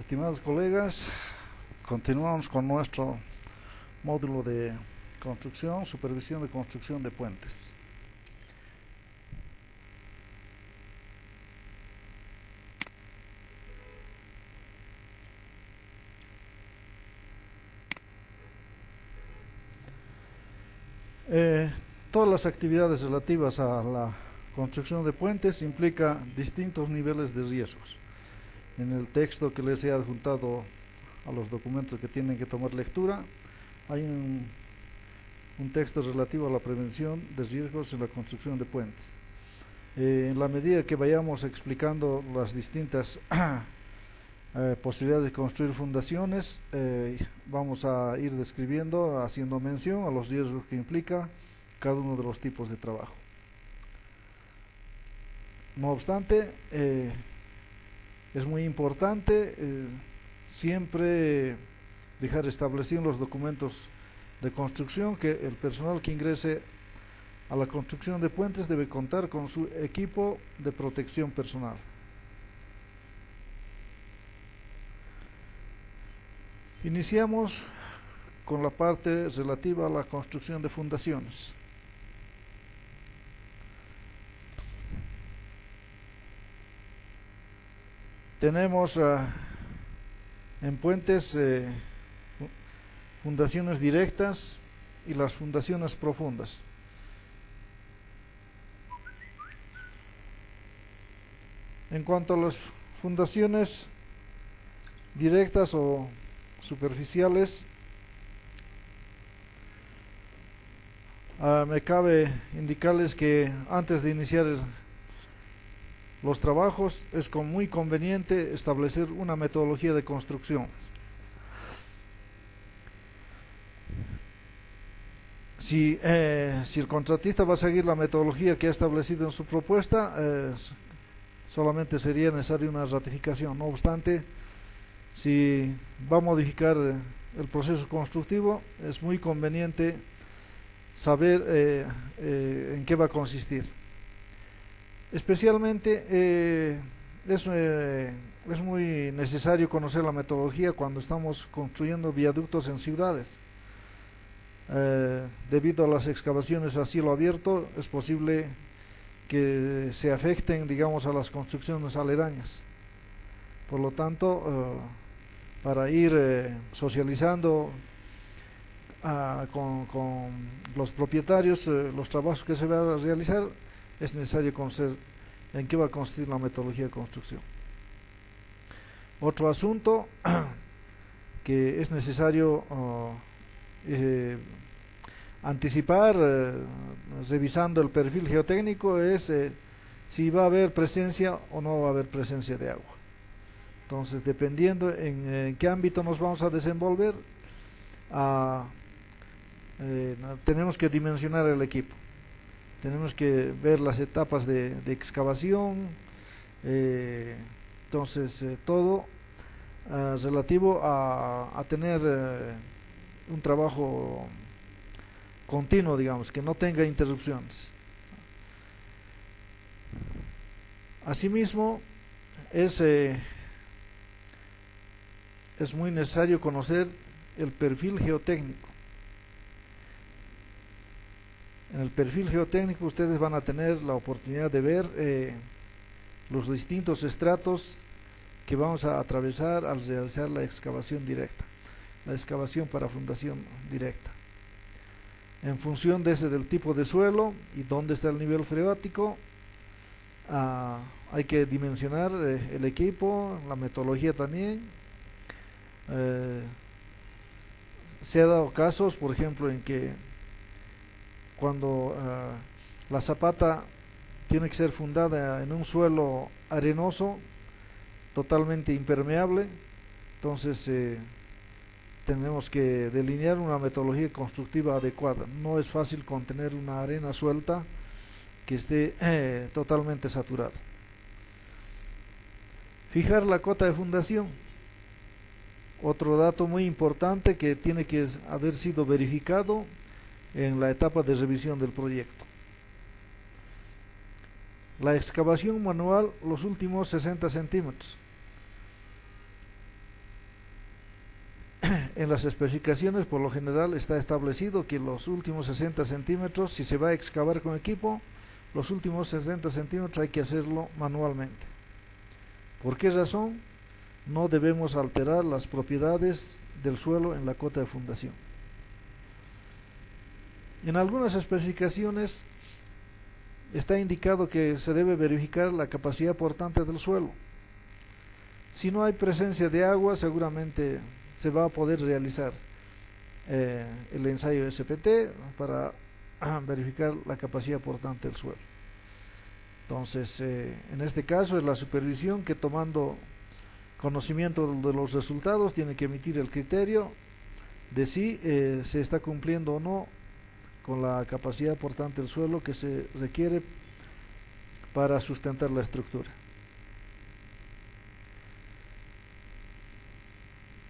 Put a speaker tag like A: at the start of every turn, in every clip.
A: Estimados colegas, continuamos con nuestro módulo de construcción, supervisión de construcción de puentes. Todas las actividades relativas a la construcción de puentes implica distintos niveles de riesgos. En el texto que les he adjuntado a los documentos que tienen que tomar lectura, hay un texto relativo a la prevención de riesgos en la construcción de puentes. En la medida que vayamos explicando las distintas posibilidades de construir fundaciones, vamos a ir describiendo, haciendo mención a los riesgos que implica cada uno de los tipos de trabajo. No obstante, es muy importante siempre dejar establecido en los documentos de construcción que el personal que ingrese a la construcción de puentes debe contar con su equipo de protección personal. Iniciamos con la parte relativa a la construcción de fundaciones. Tenemos en puentes fundaciones directas y las fundaciones profundas. En cuanto a las fundaciones directas o superficiales, me cabe indicarles que antes de iniciar los trabajos es muy conveniente establecer una metodología de construcción. Si el contratista va a seguir la metodología que ha establecido en su propuesta, solamente sería necesaria una ratificación. No obstante, si va a modificar el proceso constructivo, es muy conveniente saber en qué va a consistir. Especialmente es muy necesario conocer la metodología cuando estamos construyendo viaductos en ciudades. Debido a las excavaciones a cielo abierto, es posible que se afecten, digamos, a las construcciones aledañas. Por lo tanto, para ir socializando con los propietarios los trabajos que se van a realizar, es necesario conocer en qué va a consistir la metodología de construcción. Otro asunto que es necesario anticipar, revisando el perfil geotécnico, es si va a haber presencia o no va a haber presencia de agua. Entonces, dependiendo en qué ámbito nos vamos a desenvolver, tenemos que dimensionar el equipo. Tenemos que ver las etapas de excavación, entonces todo relativo a tener un trabajo continuo, digamos, que no tenga interrupciones. Asimismo, es muy necesario conocer el perfil geotécnico. En el perfil geotécnico ustedes van a tener la oportunidad de ver los distintos estratos que vamos a atravesar al realizar la excavación directa, la excavación para fundación directa. En función del tipo de suelo y dónde está el nivel freático, hay que dimensionar el equipo, la metodología también. Se ha dado casos, por ejemplo, en que cuando la zapata tiene que ser fundada en un suelo arenoso, totalmente impermeable, entonces tenemos que delinear una metodología constructiva adecuada. No es fácil contener una arena suelta que esté totalmente saturada. Fijar la cota de fundación. Otro dato muy importante que tiene que haber sido verificado en la etapa de revisión del proyecto. La excavación manual, los últimos 60 centímetros. En las especificaciones por lo general está establecido que los últimos 60 centímetros, si se va a excavar con equipo, los últimos 60 centímetros hay que hacerlo manualmente. ¿Por qué razón? No debemos alterar las propiedades del suelo en la cota de fundación. En algunas especificaciones está indicado que se debe verificar la capacidad portante del suelo. Si no hay presencia de agua, seguramente se va a poder realizar el ensayo SPT para verificar la capacidad portante del suelo. Entonces, en este caso es la supervisión que, tomando conocimiento de los resultados, tiene que emitir el criterio de si se está cumpliendo o no con la capacidad portante del suelo que se requiere para sustentar la estructura.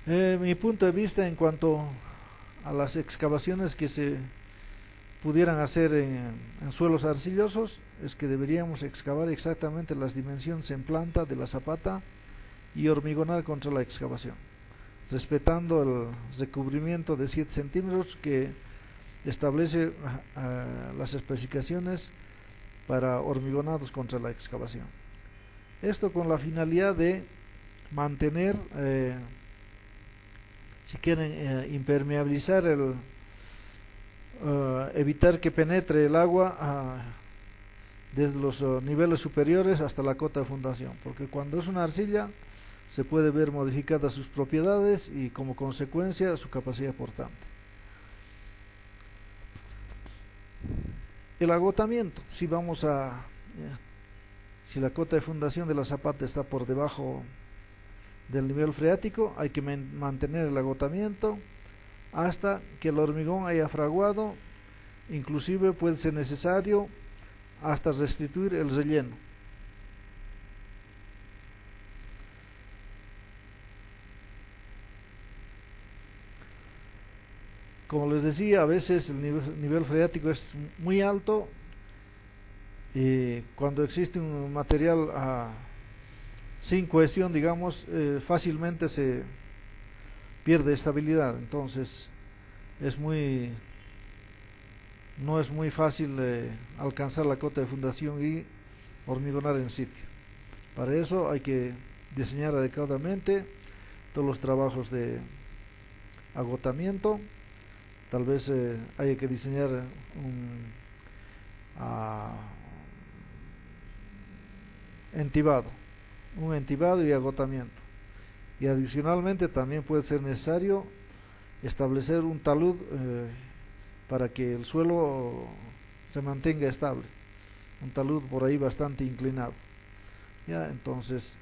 A: Mi punto de vista en cuanto a las excavaciones que se pudieran hacer en suelos arcillosos es que deberíamos excavar exactamente las dimensiones en planta de la zapata y hormigonar contra la excavación, respetando el recubrimiento de 7 centímetros que establece las especificaciones para hormigonados contra la excavación. Esto con la finalidad de mantener, si quieren, impermeabilizar evitar que penetre el agua desde los niveles superiores hasta la cota de fundación, porque cuando es una arcilla se puede ver modificadas sus propiedades y como consecuencia su capacidad portante. El agotamiento, si la cota de fundación de la zapata está por debajo del nivel freático, hay que mantener el agotamiento hasta que el hormigón haya fraguado, inclusive puede ser necesario hasta restituir el relleno. Como les decía, a veces el nivel freático es muy alto y cuando existe un material sin cohesión, digamos, fácilmente se pierde estabilidad. Entonces no es muy fácil alcanzar la cota de fundación y hormigonar en sitio. Para eso hay que diseñar adecuadamente todos los trabajos de agotamiento. Tal vez haya que diseñar un entibado y agotamiento. Y adicionalmente también puede ser necesario establecer un talud para que el suelo se mantenga estable, un talud por ahí bastante inclinado. Ya, entonces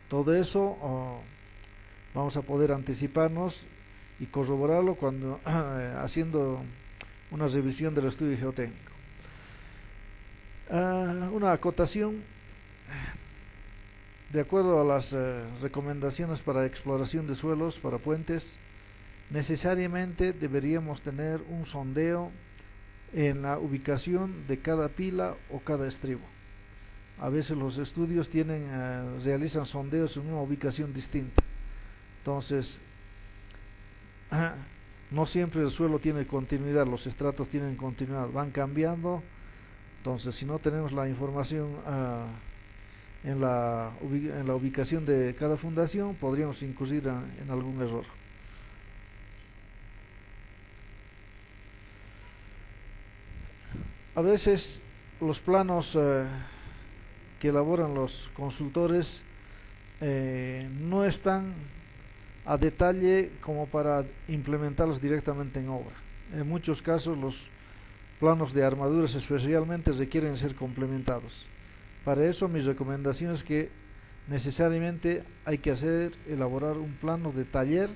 A: todo eso vamos a poder anticiparnos y corroborarlo cuando haciendo una revisión del estudio geotécnico. Una acotación: de acuerdo a las recomendaciones para exploración de suelos para puentes, necesariamente deberíamos tener un sondeo en la ubicación de cada pila o cada estribo. A veces los estudios realizan sondeos en una ubicación distinta. Entonces, no siempre el suelo tiene continuidad, los estratos tienen continuidad, van cambiando. Entonces, si no tenemos la información en la ubicación de cada fundación, podríamos incurrir en algún error. A veces los planos que elaboran los consultores no están a detalle como para implementarlos directamente en obra. En muchos casos los planos de armaduras especialmente requieren ser complementados. Para eso mi recomendación es que necesariamente hay que elaborar un plano de taller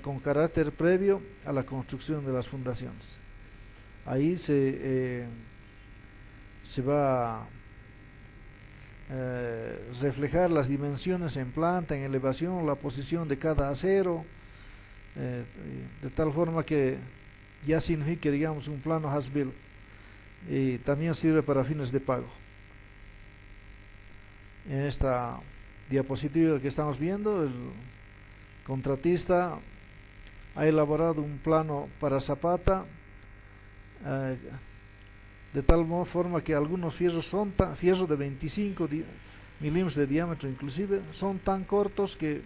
A: con carácter previo a la construcción de las fundaciones. Ahí se va a reflejar las dimensiones en planta, en elevación, la posición de cada acero, de tal forma que ya signifique, digamos, un plano has-built, y también sirve para fines de pago. En esta diapositiva que estamos viendo, el contratista ha elaborado un plano para zapata, de tal forma que algunos fierros son fierros de 25 milímetros de diámetro inclusive, son tan cortos que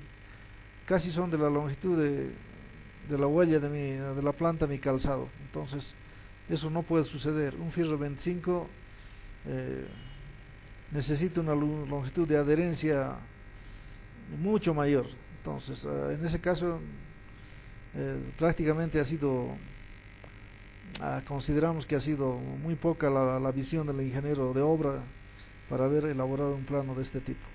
A: casi son de la longitud de la huella de la planta de mi calzado. Entonces eso no puede suceder. Un fierro 25 necesita una longitud de adherencia mucho mayor. Entonces en ese caso prácticamente consideramos que ha sido muy poca la visión del ingeniero de obra para haber elaborado un plano de este tipo.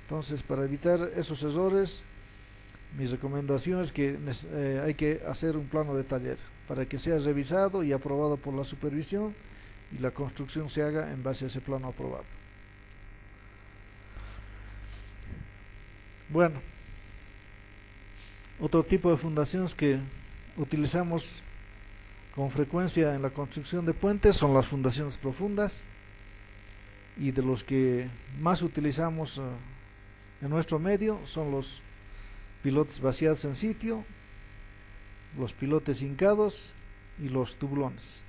A: Entonces, para evitar esos errores, mi recomendación es que hay que hacer un plano de taller para que sea revisado y aprobado por la supervisión y la construcción se haga en base a ese plano aprobado. Bueno, otro tipo de fundaciones que utilizamos con frecuencia en la construcción de puentes son las fundaciones profundas, y de los que más utilizamos en nuestro medio son los pilotes vaciados en sitio, los pilotes hincados y los tubulones.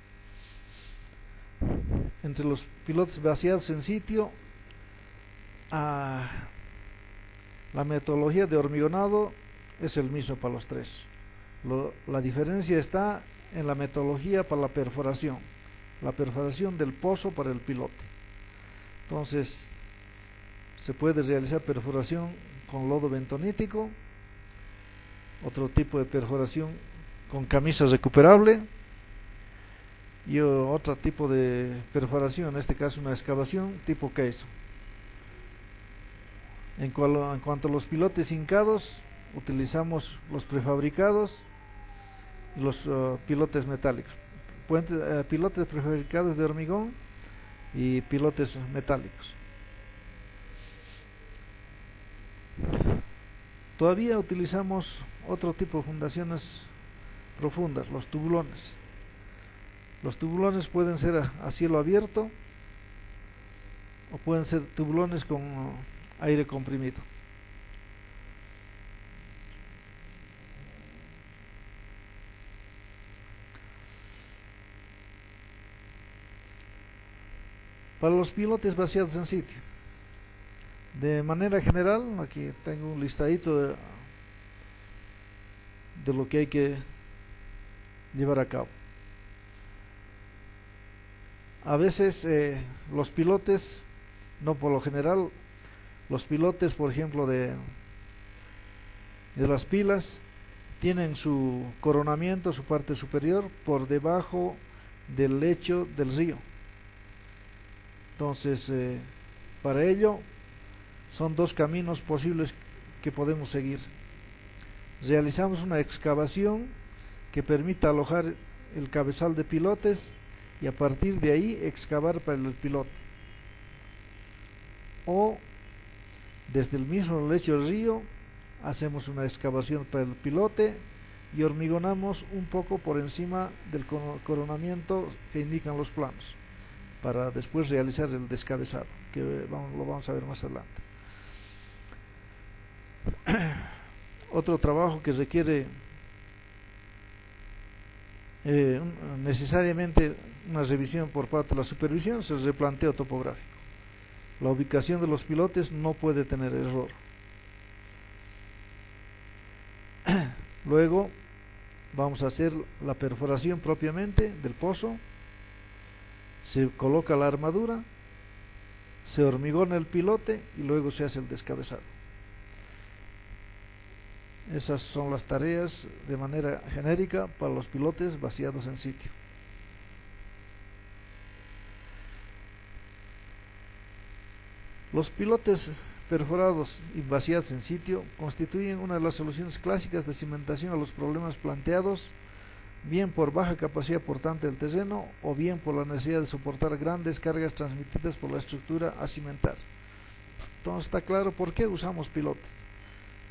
A: Entre los pilotes vaciados en sitio, la metodología de hormigonado es el mismo para los tres. La diferencia está en la metodología para la perforación del pozo para el pilote. Entonces se puede realizar perforación con lodo bentonítico, otro tipo de perforación con camisa recuperable y otro tipo de perforación, en este caso una excavación tipo queso. En cuanto a los pilotes hincados, utilizamos los prefabricados y los pilotes metálicos, pilotes prefabricados de hormigón y pilotes metálicos. Todavía utilizamos otro tipo de fundaciones profundas, los tubulones. Los tubulones pueden ser a cielo abierto o pueden ser tubulones con aire comprimido. Para los pilotes vaciados en sitio, de manera general, aquí tengo un listadito de lo que hay que llevar a cabo. A veces los pilotes, no por lo general, los pilotes, por ejemplo, de las pilas, tienen su coronamiento, su parte superior, por debajo del lecho del río. Entonces, para ello, son dos caminos posibles que podemos seguir. Realizamos una excavación que permita alojar el cabezal de pilotes y a partir de ahí excavar para el pilote. O desde el mismo lecho del río hacemos una excavación para el pilote y hormigonamos un poco por encima del coronamiento que indican los planos, para después realizar el descabezado, que lo vamos a ver más adelante. Otro trabajo que requiere necesariamente una revisión por parte de la supervisión es el replanteo topográfico. La ubicación de los pilotes no puede tener error. Luego vamos a hacer la perforación propiamente del pozo. Se coloca la armadura, se hormigona el pilote y luego se hace el descabezado. Esas son las tareas de manera genérica para los pilotes vaciados en sitio. Los pilotes perforados y vaciados en sitio constituyen una de las soluciones clásicas de cimentación a los problemas planteados, bien por baja capacidad portante del terreno o bien por la necesidad de soportar grandes cargas transmitidas por la estructura a cimentar. Entonces está claro por qué usamos pilotes,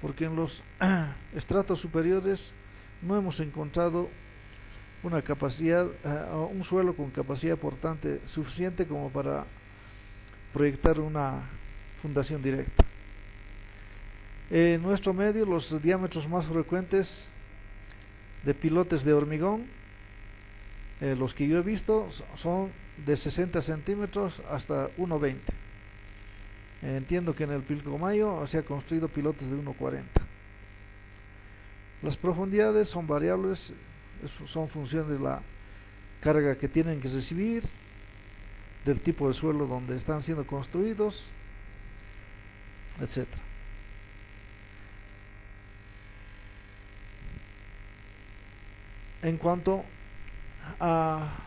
A: porque en los estratos superiores no hemos encontrado una capacidad, un suelo con capacidad portante suficiente como para proyectar una fundación directa. En nuestro medio los diámetros más frecuentes de pilotes de hormigón, los que yo he visto son de 60 centímetros hasta 1,20. Entiendo que en el Pilcomayo se ha construido pilotes de 1,40. Las profundidades son variables, son función de la carga que tienen que recibir, del tipo de suelo donde están siendo construidos, etcétera. En cuanto a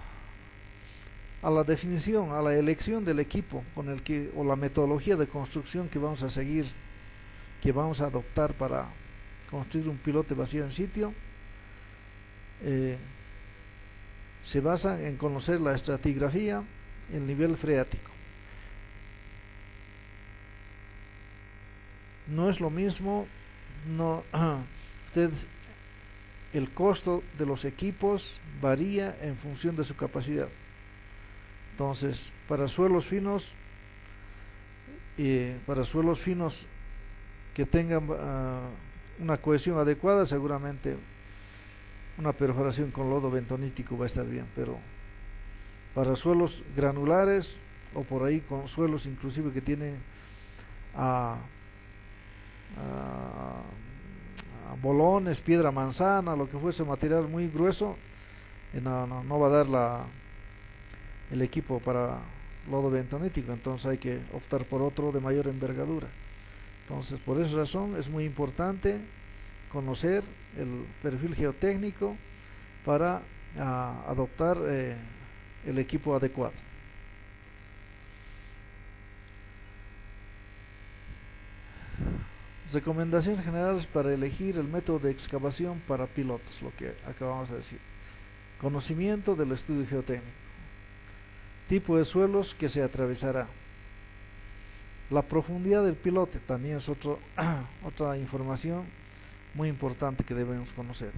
A: la definición, a la elección del equipo con el que, o la metodología de construcción que vamos a seguir, que vamos a adoptar para construir un pilote vacío en sitio, se basa en conocer la estratigrafía, el nivel freático. No es lo mismo, ustedes, el costo de los equipos varía en función de su capacidad. Entonces, para suelos finos que tengan una cohesión adecuada, seguramente una perforación con lodo bentonítico va a estar bien, pero para suelos granulares o por ahí con suelos inclusive que tienen bolones, piedra manzana, lo que fuese, material muy grueso, no va a dar el equipo para lodo bentonítico, entonces hay que optar por otro de mayor envergadura. Entonces, por esa razón es muy importante conocer el perfil geotécnico para adoptar el equipo adecuado. Recomendaciones generales para elegir el método de excavación para pilotes, lo que acabamos de decir. Conocimiento del estudio geotécnico. Tipo de suelos que se atravesará. La profundidad del pilote también es otra información muy importante que debemos conocer,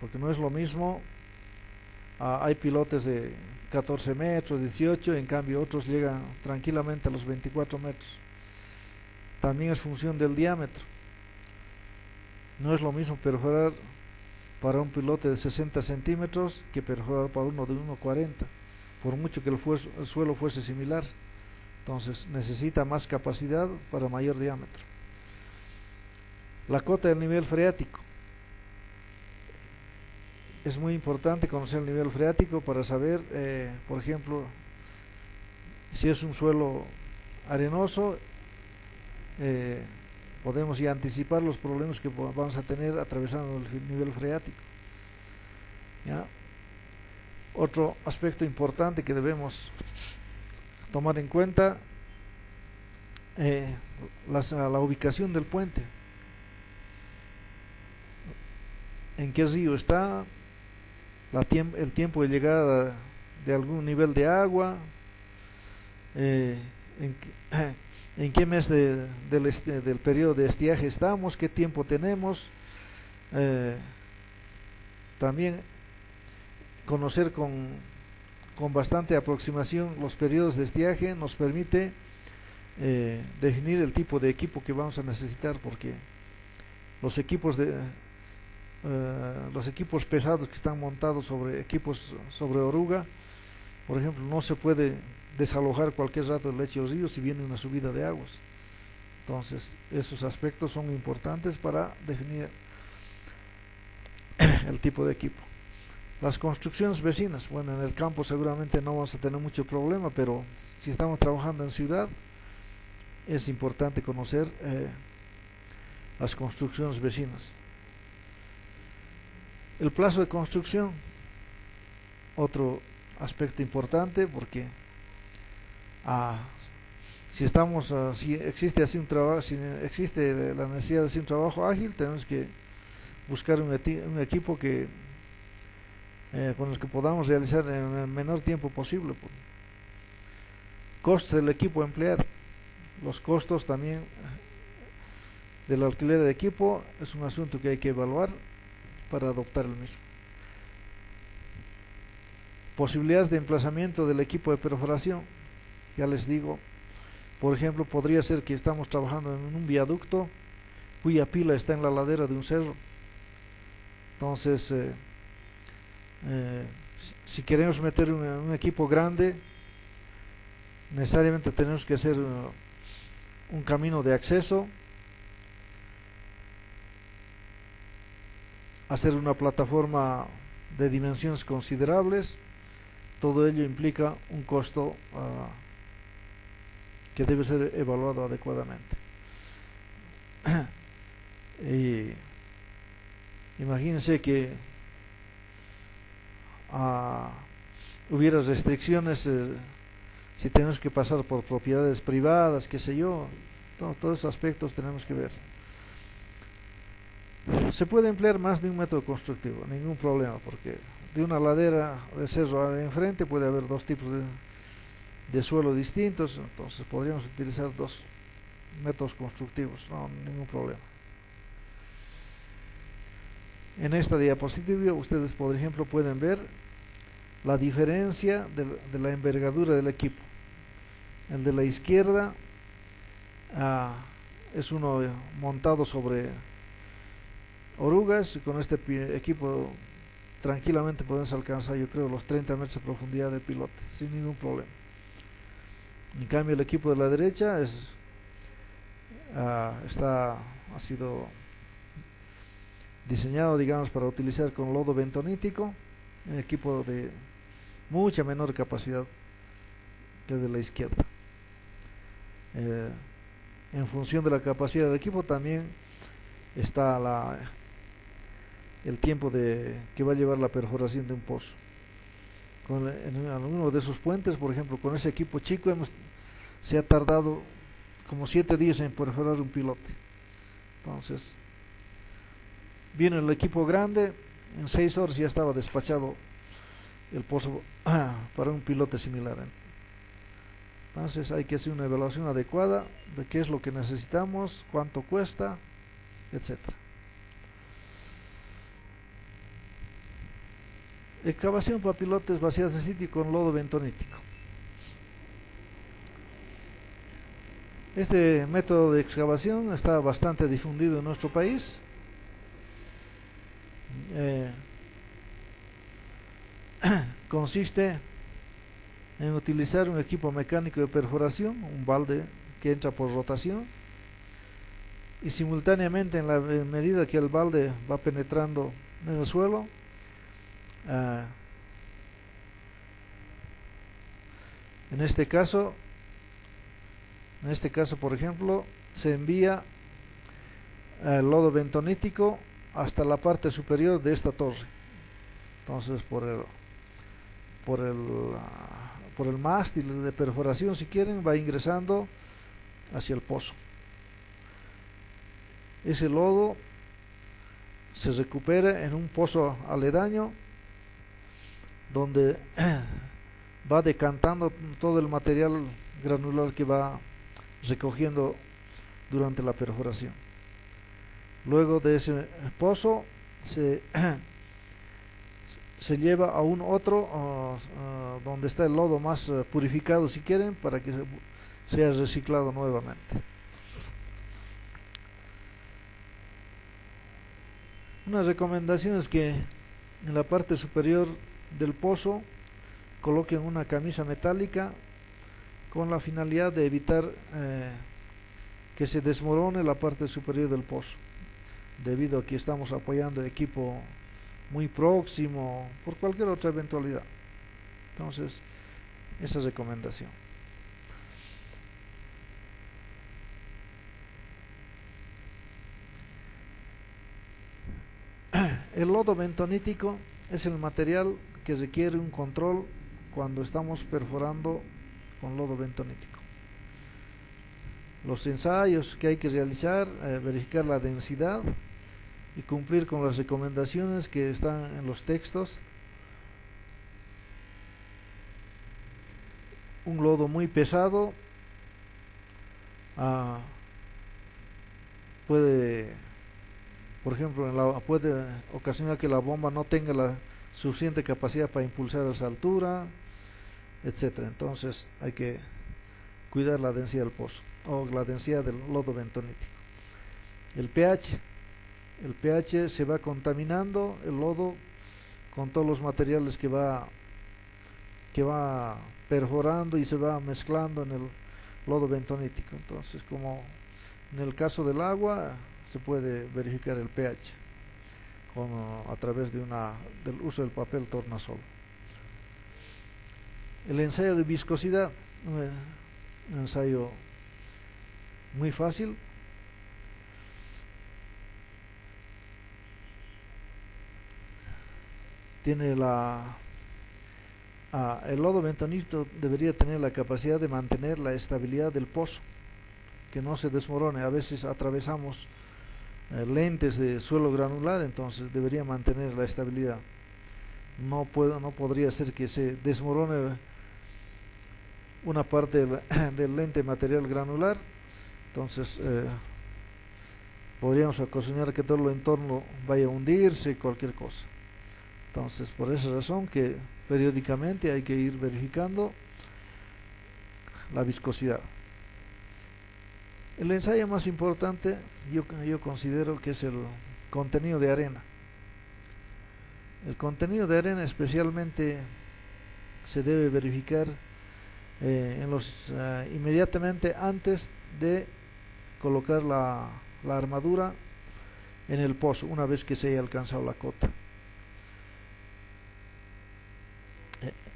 A: porque no es lo mismo, hay pilotes de 14 metros, 18, en cambio otros llegan tranquilamente a los 24 metros. También es función del diámetro. No es lo mismo perforar para un pilote de 60 centímetros que perforar para uno de 1,40, por mucho que el suelo fuese similar. Entonces necesita más capacidad para mayor diámetro. La cota del nivel freático. Es muy importante conocer el nivel freático para saber, por ejemplo, si es un suelo arenoso, podemos ya anticipar los problemas que vamos a tener atravesando el nivel freático. ¿Ya? Otro aspecto importante que debemos tomar en cuenta, la ubicación del puente. En qué río está, el tiempo de llegada de algún nivel de agua, en qué mes del periodo de estiaje estamos, qué tiempo tenemos. También conocer con bastante aproximación los periodos de estiaje nos permite definir el tipo de equipo que vamos a necesitar, porque los equipos pesados que están montados sobre oruga, por ejemplo, no se puede desalojar cualquier rato del lecho del río si viene una subida de aguas. Entonces esos aspectos son importantes para definir el tipo de equipo. Las construcciones vecinas, bueno, en el campo seguramente no vamos a tener mucho problema, pero si estamos trabajando en ciudad es importante conocer las construcciones vecinas. El plazo de construcción, otro aspecto importante, porque si existe así un trabajo, si existe la necesidad de hacer un trabajo ágil, tenemos que buscar un equipo con el que podamos realizar en el menor tiempo posible. Costos del equipo a emplear, los costos también del alquiler de equipo es un asunto que hay que evaluar para adoptar el mismo. Posibilidades de emplazamiento del equipo de perforación, ya les digo, por ejemplo, podría ser que estamos trabajando en un viaducto cuya pila está en la ladera de un cerro. Entonces, si queremos meter un equipo grande, necesariamente tenemos que hacer un camino de acceso, hacer una plataforma de dimensiones considerables. Todo ello implica un costo que debe ser evaluado adecuadamente. Y imagínense que hubiera restricciones, si tenemos que pasar por propiedades privadas, qué sé yo, todos esos aspectos tenemos que ver. Se puede emplear más de un método constructivo, ningún problema, porque de una ladera de cerro de enfrente puede haber dos tipos de suelo distintos, entonces podríamos utilizar dos métodos constructivos, no ningún problema. En esta diapositiva ustedes, por ejemplo, pueden ver la diferencia de la envergadura del equipo. El de la izquierda es uno montado sobre orugas. Con este equipo tranquilamente podemos alcanzar, yo creo, los 30 metros de profundidad de pilote sin ningún problema. En cambio, el equipo de la derecha ha sido diseñado, digamos, para utilizar con lodo bentonítico, un equipo de mucha menor capacidad que el de la izquierda. En función de la capacidad del equipo también está el tiempo que va a llevar la perforación de un pozo. En alguno de esos puentes, por ejemplo, con ese equipo chico se ha tardado como 7 días en perforar un pilote. Entonces viene el equipo grande, en 6 horas ya estaba despachado el pozo para un pilote similar. Entonces hay que hacer una evaluación adecuada de qué es lo que necesitamos, cuánto cuesta, etcétera. Excavación para pilotes vacías de sitio con lodo bentonítico. Este método de excavación está bastante difundido en nuestro país. Consiste en utilizar un equipo mecánico de perforación, un balde que entra por rotación, y simultáneamente, en la medida que el balde va penetrando en el suelo, en este caso, por ejemplo, se envía el lodo bentonítico hasta la parte superior de esta torre. Entonces, por el mástil de perforación, si quieren, va ingresando hacia el pozo. Ese lodo se recupera en un pozo aledaño, donde va decantando todo el material granular que va recogiendo durante la perforación. Luego de ese pozo se lleva a un otro donde está el lodo más purificado, si quieren, para que sea reciclado nuevamente. Una recomendación es que en la parte superior del pozo coloquen una camisa metálica con la finalidad de evitar que se desmorone la parte superior del pozo, debido a que estamos apoyando equipo muy próximo, por cualquier otra eventualidad. Entonces, esa recomendación. El lodo bentonítico es el material que requiere un control cuando estamos perforando con lodo bentonítico. Los ensayos que hay que realizar, verificar la densidad y cumplir con las recomendaciones que están en los textos. Un lodo muy pesado puede, por ejemplo, puede ocasionar que la bomba no tenga la suficiente capacidad para impulsar a esa altura, etcétera. Entonces hay que cuidar la densidad del pozo o la densidad del lodo bentonítico. El pH el pH se va contaminando el lodo con todos los materiales que va perforando y se va mezclando en el lodo bentonítico. Entonces, como en el caso del agua, se puede verificar el pH a través del uso del papel tornasol. El ensayo de viscosidad, un ensayo muy fácil. Tiene el lodo bentonito debería tener la capacidad de mantener la estabilidad del pozo, que no se desmorone. A veces atravesamos lentes de suelo granular, entonces debería mantener la estabilidad. No podría ser que se desmorone una parte del lente material granular, entonces podríamos ocasionar que todo el entorno vaya a hundirse, cualquier cosa. Entonces, por esa razón que periódicamente hay que ir verificando la viscosidad. El ensayo más importante yo considero que es el contenido de arena. El contenido de arena especialmente se debe verificar inmediatamente antes de colocar la armadura en el pozo, una vez que se haya alcanzado la cota.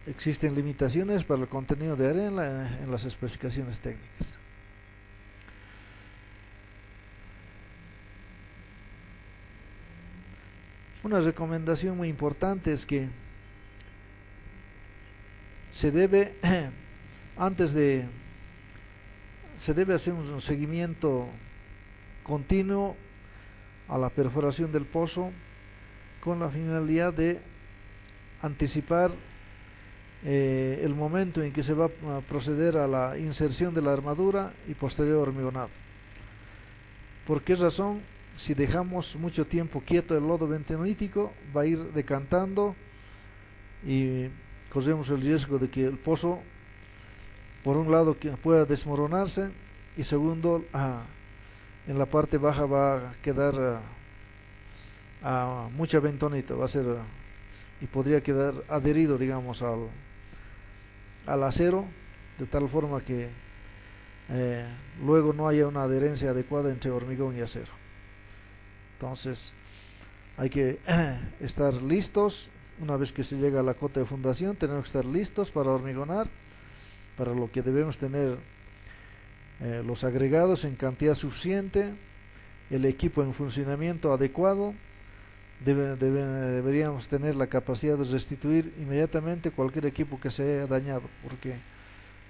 A: Existen limitaciones para el contenido de arena en las especificaciones técnicas. Una recomendación muy importante es que se debe hacer un seguimiento continuo a la perforación del pozo con la finalidad de anticipar el momento en que se va a proceder a la inserción de la armadura y posterior hormigonado. ¿Por qué razón? Si dejamos mucho tiempo quieto el lodo bentonítico, va a ir decantando y corremos el riesgo de que el pozo, por un lado, que pueda desmoronarse, y segundo, en la parte baja va a quedar mucha bentonita, va a ser y podría quedar adherido, digamos, al acero, de tal forma que luego no haya una adherencia adecuada entre hormigón y acero. Entonces hay que estar listos. Una vez que se llega a la cota de fundación, tenemos que estar listos para hormigonar, para lo que debemos tener los agregados en cantidad suficiente, el equipo en funcionamiento adecuado. Deberíamos tener la capacidad de restituir inmediatamente cualquier equipo que se haya dañado, porque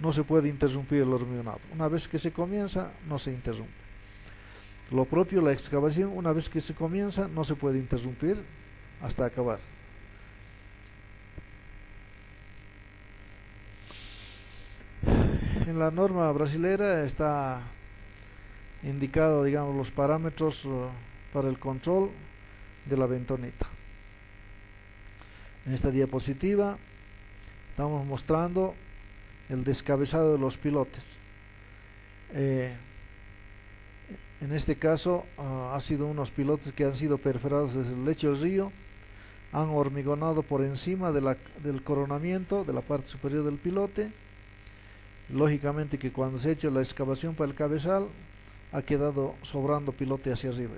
A: no se puede interrumpir el hormigonado. Una vez que se comienza, no se interrumpe. Lo propio, la excavación, una vez que se comienza, no se puede interrumpir hasta acabar. En la norma brasilera está indicado, digamos, los parámetros para el control de la bentonita. En esta diapositiva estamos mostrando el descabezado de los pilotes. En este caso ha sido unos pilotes que han sido perforados desde el lecho del río, han hormigonado por encima del coronamiento de la parte superior del pilote. Lógicamente que cuando se ha hecho la excavación para el cabezal, ha quedado sobrando pilote hacia arriba.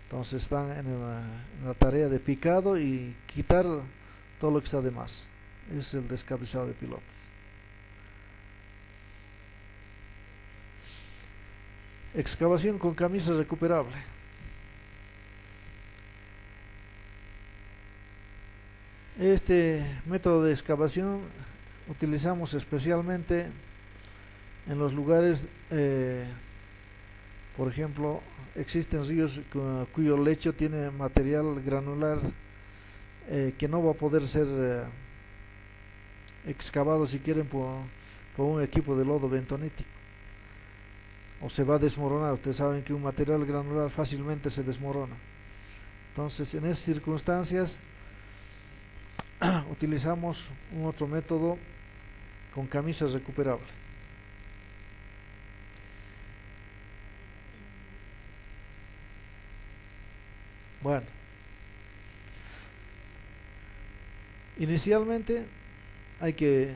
A: Entonces están en la tarea de picado y quitar todo lo que está de más. Es el descabezado de pilotes. Excavación con camisa recuperable. Este método de excavación utilizamos especialmente en los lugares, por ejemplo, existen ríos cuyo lecho tiene material granular que no va a poder ser excavado, si quieren, por un equipo de lodo bentonítico, o se va a desmoronar. Ustedes saben que un material granular fácilmente se desmorona. Entonces, en esas circunstancias utilizamos un otro método con camisa recuperable. Bueno, inicialmente hay que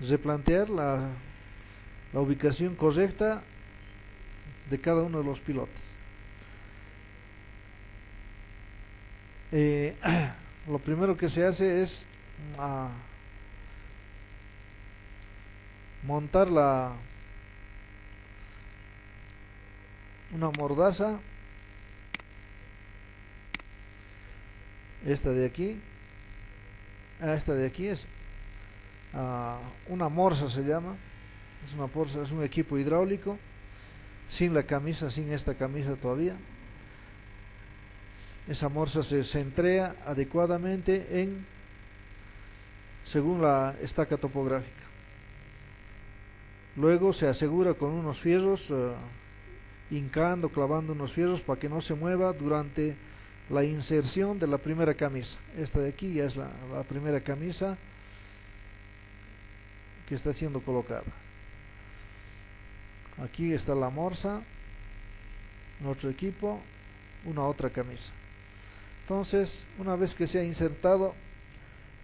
A: replantear la ubicación correcta de cada uno de los pilotes. Eh, lo primero que se hace es montar una mordaza, esta de aquí. Esta de aquí es una morsa, se llama. Es una morsa, es un equipo hidráulico sin la camisa, sin esta camisa todavía. Esa morsa se centrea adecuadamente según la estaca topográfica. Luego se asegura con unos fierros, hincando, clavando unos fierros para que no se mueva durante la inserción de la primera camisa. Esta de aquí ya es la primera camisa que está siendo colocada. Aquí está la morsa, nuestro equipo, una otra camisa. Entonces, una vez que se ha insertado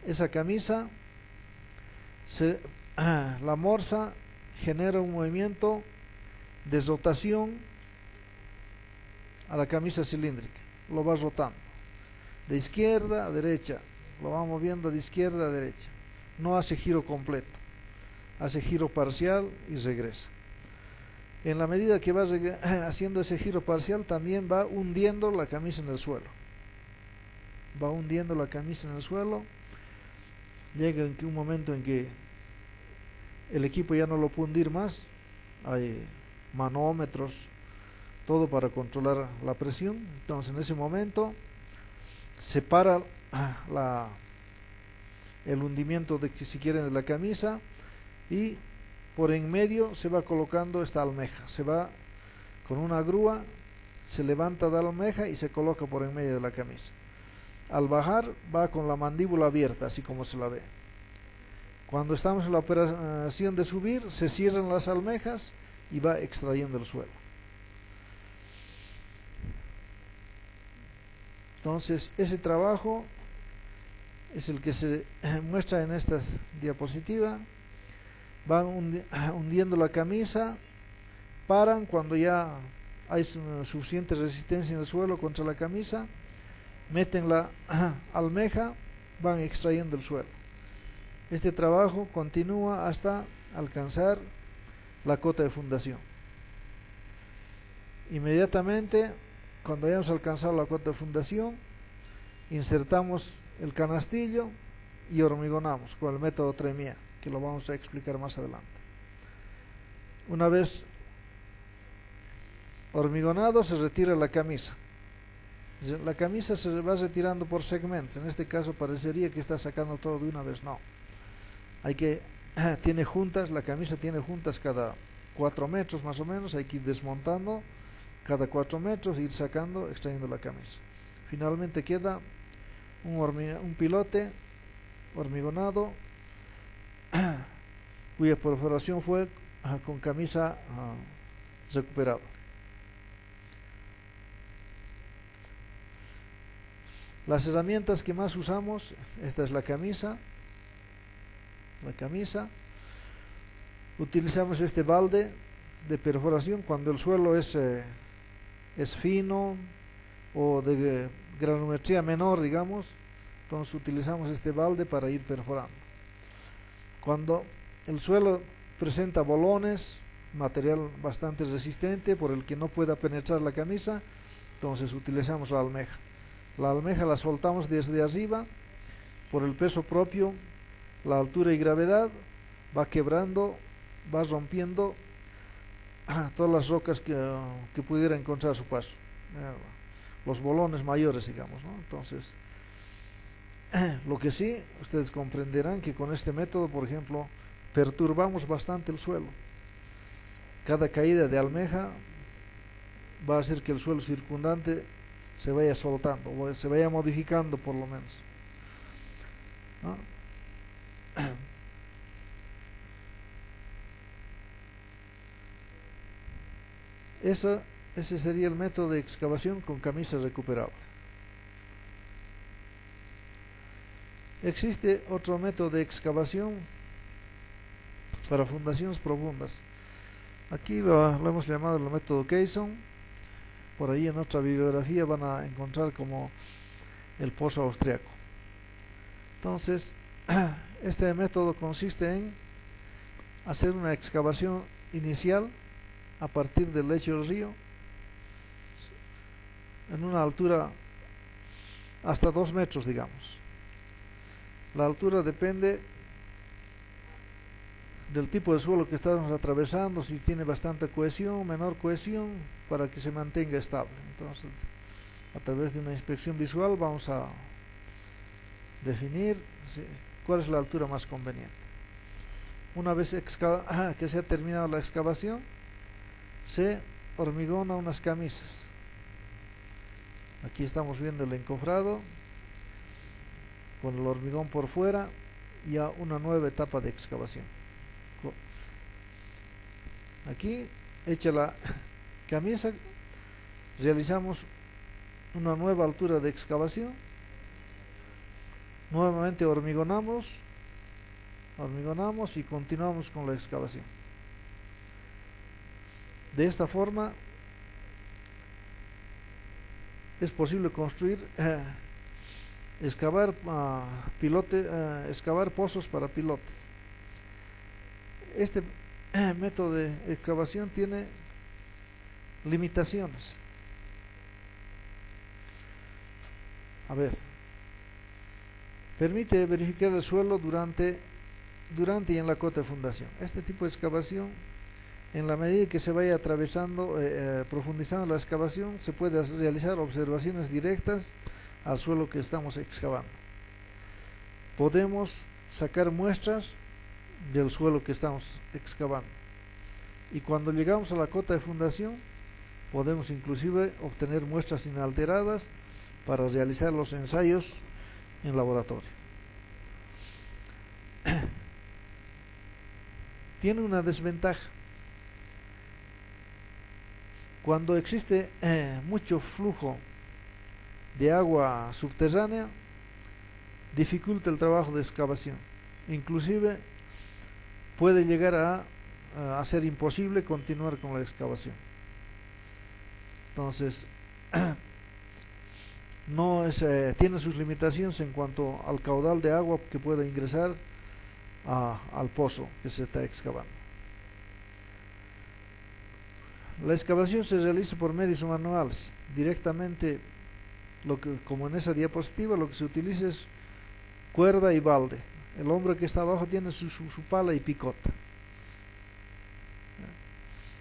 A: esa camisa, la morsa genera un movimiento de rotación a la camisa cilíndrica. Lo va rotando de izquierda a derecha, lo va moviendo de izquierda a derecha. No hace giro completo, hace giro parcial y regresa. En la medida que va haciendo ese giro parcial, también va hundiendo la camisa en el suelo. Va hundiendo la camisa en el suelo. Llega un momento en que el equipo ya no lo puede hundir más. Hay manómetros, todo para controlar la presión. Entonces en ese momento se para el hundimiento si quieren de la camisa, y por en medio se va colocando esta almeja. Se va con una grúa, se levanta de la almeja y se coloca por en medio de la camisa. Al bajar va con la mandíbula abierta, así como se la ve. Cuando estamos en la operación de subir, se cierran las almejas y va extrayendo el suelo. Entonces ese trabajo es el que se muestra en esta diapositiva. Van hundiendo la camisa, paran cuando ya hay suficiente resistencia en el suelo contra la camisa, meten la almeja, van extrayendo el suelo. Este trabajo continúa hasta alcanzar la cota de fundación. Inmediatamente, cuando hayamos alcanzado la cota de fundación, insertamos el canastillo y hormigonamos con el método Tremia, que lo vamos a explicar más adelante. Una vez hormigonado, se retira la camisa. La camisa se va retirando por segmentos. En este caso parecería que está sacando todo de una vez. No. Tiene juntas, la camisa tiene juntas cada 4 metros más o menos. Hay que ir desmontando cada 4 metros, ir sacando, extrayendo la camisa. Finalmente queda un pilote hormigonado cuya perforación fue con camisa recuperable. Las herramientas que más usamos, esta es la camisa. Utilizamos este balde de perforación cuando el suelo es fino o de granulometría menor, digamos. Entonces utilizamos este balde para ir perforando. Cuando el suelo presenta bolones, material bastante resistente por el que no pueda penetrar la camisa, entonces utilizamos la almeja. La almeja la soltamos desde arriba, por el peso propio, la altura y gravedad, va quebrando, va rompiendo todas las rocas que pudiera encontrar a su paso, los bolones mayores, digamos, ¿no? Entonces, lo que sí, ustedes comprenderán que con este método, por ejemplo, perturbamos bastante el suelo. Cada caída de almeja va a hacer que el suelo circundante se vaya soltando, o se vaya modificando por lo menos, ¿no? Esa ese sería el método de excavación con camisa recuperable. Existe otro método de excavación para fundaciones profundas. Aquí lo hemos llamado el método Kayson. Por ahí en otra bibliografía van a encontrar como el pozo austriaco. Entonces, este método consiste en hacer una excavación inicial a partir del lecho del río en una altura hasta 2 metros, digamos. La altura depende del tipo de suelo que estamos atravesando, si tiene bastante cohesión, menor cohesión, para que se mantenga estable. Entonces, a través de una inspección visual vamos a definir cuál es la altura más conveniente. Una vez que se ha terminado la excavación, se hormigona unas camisas. Aquí estamos viendo el encofrado con el hormigón por fuera y a una nueva etapa de excavación. Aquí, hecha la camisa, realizamos una nueva altura de excavación. Nuevamente hormigonamos y continuamos con la excavación. De esta forma es posible construir, excavar pozos para pilotes. Este método de excavación tiene limitaciones. A ver, permite verificar el suelo durante y en la cota de fundación. Este tipo de excavación, en la medida que se vaya atravesando, profundizando la excavación, se puede realizar observaciones directas al suelo que estamos excavando. Podemos sacar muestras del suelo que estamos excavando, y cuando llegamos a la cota de fundación podemos inclusive obtener muestras inalteradas para realizar los ensayos en laboratorio. Tiene una desventaja. Cuando existe mucho flujo de agua subterránea, dificulta el trabajo de excavación. Inclusive puede llegar a ser imposible continuar con la excavación. Entonces, tiene sus limitaciones en cuanto al caudal de agua que puede ingresar al pozo que se está excavando. La excavación se realiza por medios manuales. Directamente, como en esa diapositiva, lo que se utiliza es cuerda y balde. El hombre que está abajo tiene su pala y picota.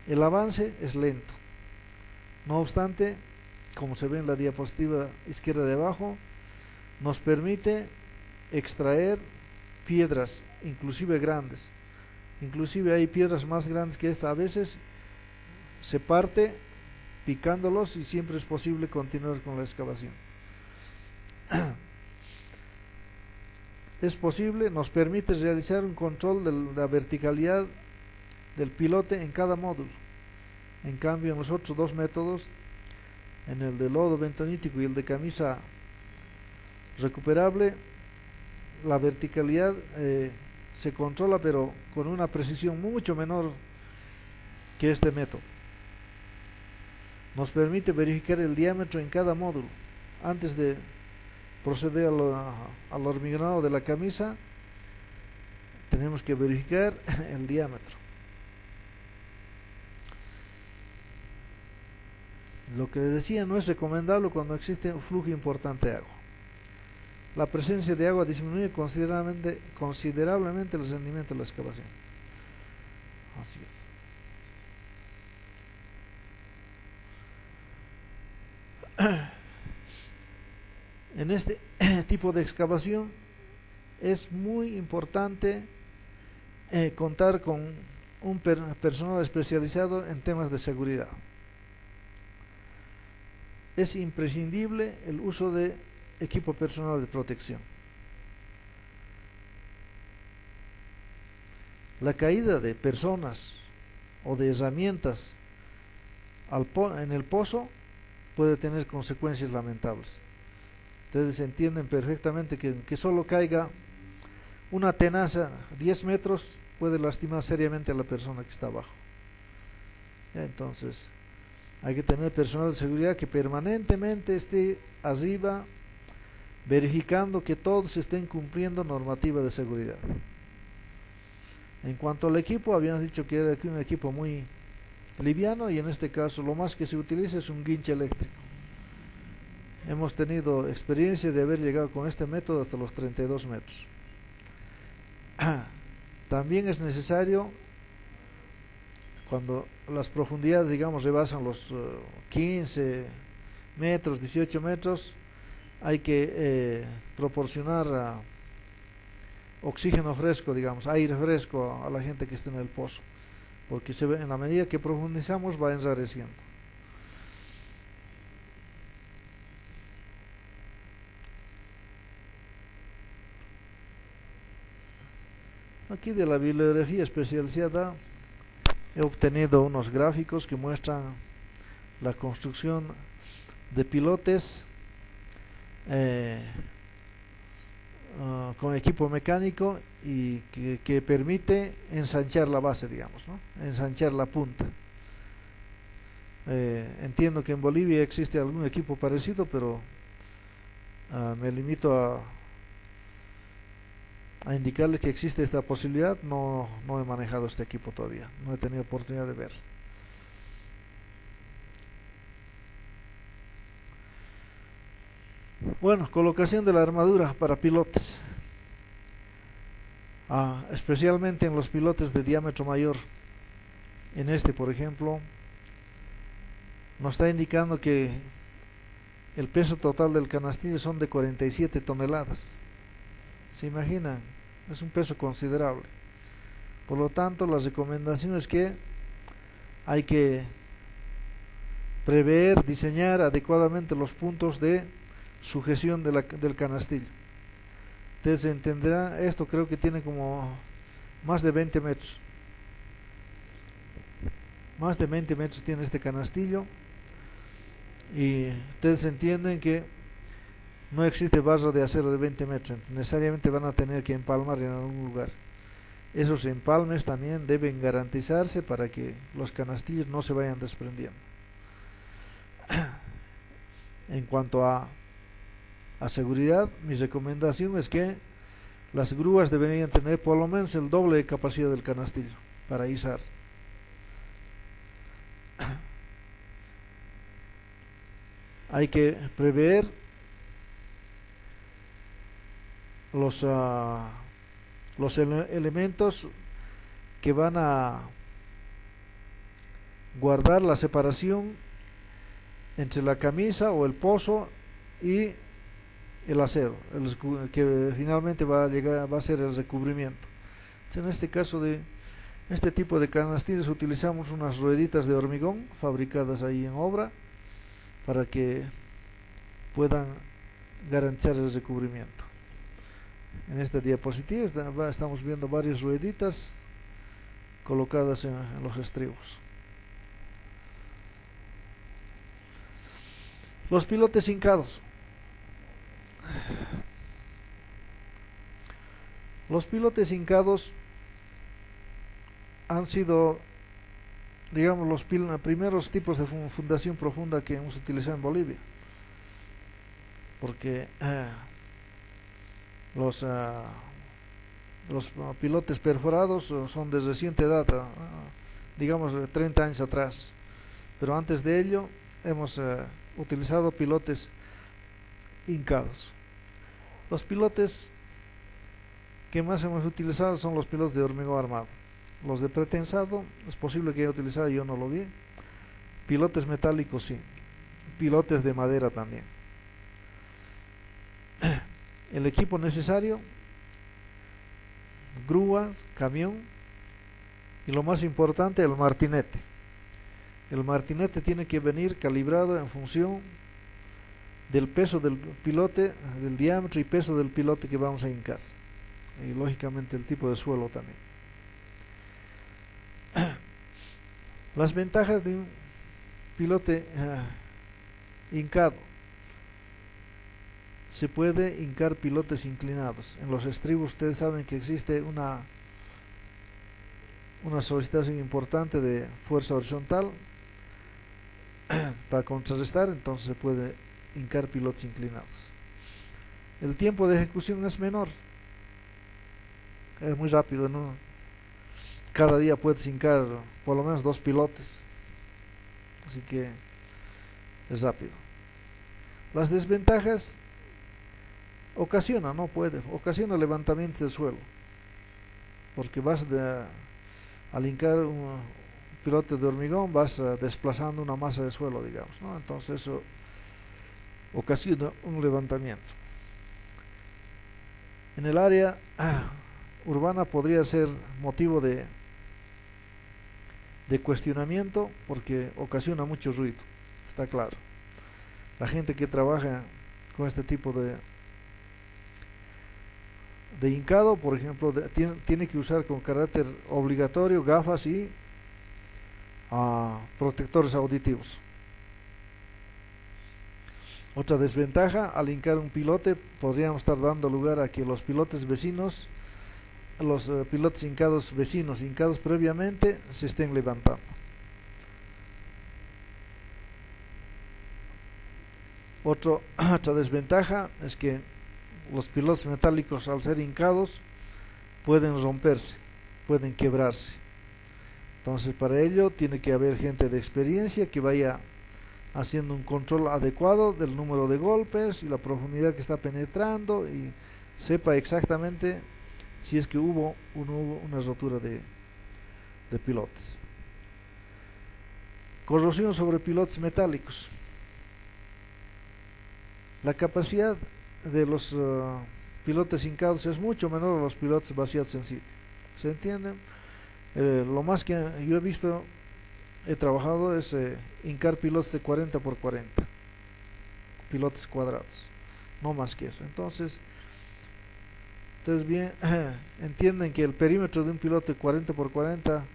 A: El avance es lento. No obstante, como se ve en la diapositiva izquierda de abajo, nos permite extraer piedras, inclusive grandes. Inclusive hay piedras más grandes que esta. A veces se parte picándolos y siempre es posible continuar con la excavación. Es posible, nos permite realizar un control de la verticalidad del pilote en cada módulo. En cambio, en los otros dos métodos, en el de lodo bentonítico y el de camisa recuperable, la verticalidad se controla, pero con una precisión mucho menor que este método. Nos permite verificar el diámetro en cada módulo. Antes de proceder al hormigonado de la camisa, tenemos que verificar el diámetro. Lo que les decía, no es recomendable cuando existe un flujo importante de agua. La presencia de agua disminuye considerablemente el rendimiento de la excavación. Así es. En este tipo de excavación es muy importante contar con un personal especializado en temas de seguridad. Es imprescindible el uso de equipo personal de protección. La caída de personas o de herramientas en el pozo, puede tener consecuencias lamentables. Ustedes entienden perfectamente que solo caiga una tenaza 10 metros puede lastimar seriamente a la persona que está abajo. ¿Ya? Entonces hay que tener personal de seguridad que permanentemente esté arriba verificando que todos estén cumpliendo normativa de seguridad. En cuanto al equipo, habíamos dicho que era un equipo muy liviano, y en este caso lo más que se utiliza es un guinche eléctrico. Hemos tenido experiencia de haber llegado con este método hasta los 32 metros. También es necesario, cuando las profundidades, digamos, rebasan los 15 metros, 18 metros, hay que proporcionar oxígeno fresco, digamos, aire fresco a la gente que esté en el pozo, porque en la medida que profundizamos va enrareciendo. Aquí de la bibliografía especializada he obtenido unos gráficos que muestran la construcción de pilotes con equipo mecánico, y que permite ensanchar la base, digamos, ¿no? Ensanchar la punta. Entiendo que en Bolivia existe algún equipo parecido, pero me limito a indicarles que existe esta posibilidad. No he manejado este equipo todavía, no he tenido oportunidad de ver. Bueno, colocación de la armadura para pilotes, especialmente en los pilotes de diámetro mayor. En este, por ejemplo, nos está indicando que el peso total del canastillo son de 47 toneladas. ¿Se imaginan? Es un peso considerable. Por lo tanto, la recomendación es que hay que prever, diseñar adecuadamente los puntos de sujeción del canastillo. Ustedes entenderán, esto creo que tiene como más de 20 metros. Más de 20 metros tiene este canastillo, y ustedes entienden que no existe barra de acero de 20 metros, necesariamente van a tener que empalmar en algún lugar. Esos empalmes también deben garantizarse para que los canastillos no se vayan desprendiendo. En cuanto a seguridad, mi recomendación es que las grúas deberían tener por lo menos el doble de capacidad del canastillo para izar. Hay que prever los elementos que van a guardar la separación entre la camisa o el pozo y el acero, que finalmente va a ser el recubrimiento. En este caso de este tipo de canastillos utilizamos unas rueditas de hormigón fabricadas ahí en obra para que puedan garantizar el recubrimiento. En esta diapositiva estamos viendo varias rueditas colocadas en los estribos. Los pilotes hincados. Los pilotes hincados han sido, digamos, los primeros tipos de fundación profunda que hemos utilizado en Bolivia, porque los pilotes perforados son de reciente data, digamos 30 años atrás, pero antes de ello hemos utilizado pilotes hincados. Los pilotes que más hemos utilizado son los pilotes de hormigón armado. Los de pretensado es posible que haya utilizado, yo no lo vi. Pilotes metálicos sí, pilotes de madera también. El equipo necesario: grúas, camión, y lo más importante, el martinete. El martinete tiene que venir calibrado en función del peso del pilote, del diámetro y peso del pilote que vamos a hincar, y lógicamente el tipo de suelo también. Las ventajas pilote hincado. Se puede hincar pilotes inclinados. En los estribos ustedes saben que existe una solicitación importante de fuerza horizontal para contrarrestar, entonces se puede hincar pilotes inclinados. El tiempo de ejecución es menor, es muy rápido, ¿no? Cada día puedes hincar por lo menos 2 pilotes, así que es rápido. Las desventajas ocasiona levantamientos del suelo, porque al hincar un pilote de hormigón vas desplazando una masa de suelo, digamos, ¿no? Entonces eso ocasiona un levantamiento. En el área urbana podría ser motivo de cuestionamiento, porque ocasiona mucho ruido, está claro. La gente que trabaja con este tipo de hincado, por ejemplo, tiene que usar con carácter obligatorio gafas y protectores auditivos. Otra desventaja, al hincar un pilote podríamos estar dando lugar a que los pilotes vecinos, los pilotes hincados vecinos, hincados previamente, se estén levantando. Otra desventaja es que los pilotes metálicos, al ser hincados, pueden romperse, pueden quebrarse. Entonces, para ello tiene que haber gente de experiencia que vaya haciendo un control adecuado del número de golpes y la profundidad que está penetrando, y sepa exactamente si es que hubo una rotura de pilotes. Corrosión sobre pilotes metálicos. La capacidad de los pilotes hincados es mucho menor a los pilotes vaciados en sitio. ¿Se entiende? Lo más que yo he visto, he trabajado, es hincar pilotes de 40 por 40, pilotes cuadrados, no más que eso. Entonces bien, entienden que el perímetro de un pilote 40 por 40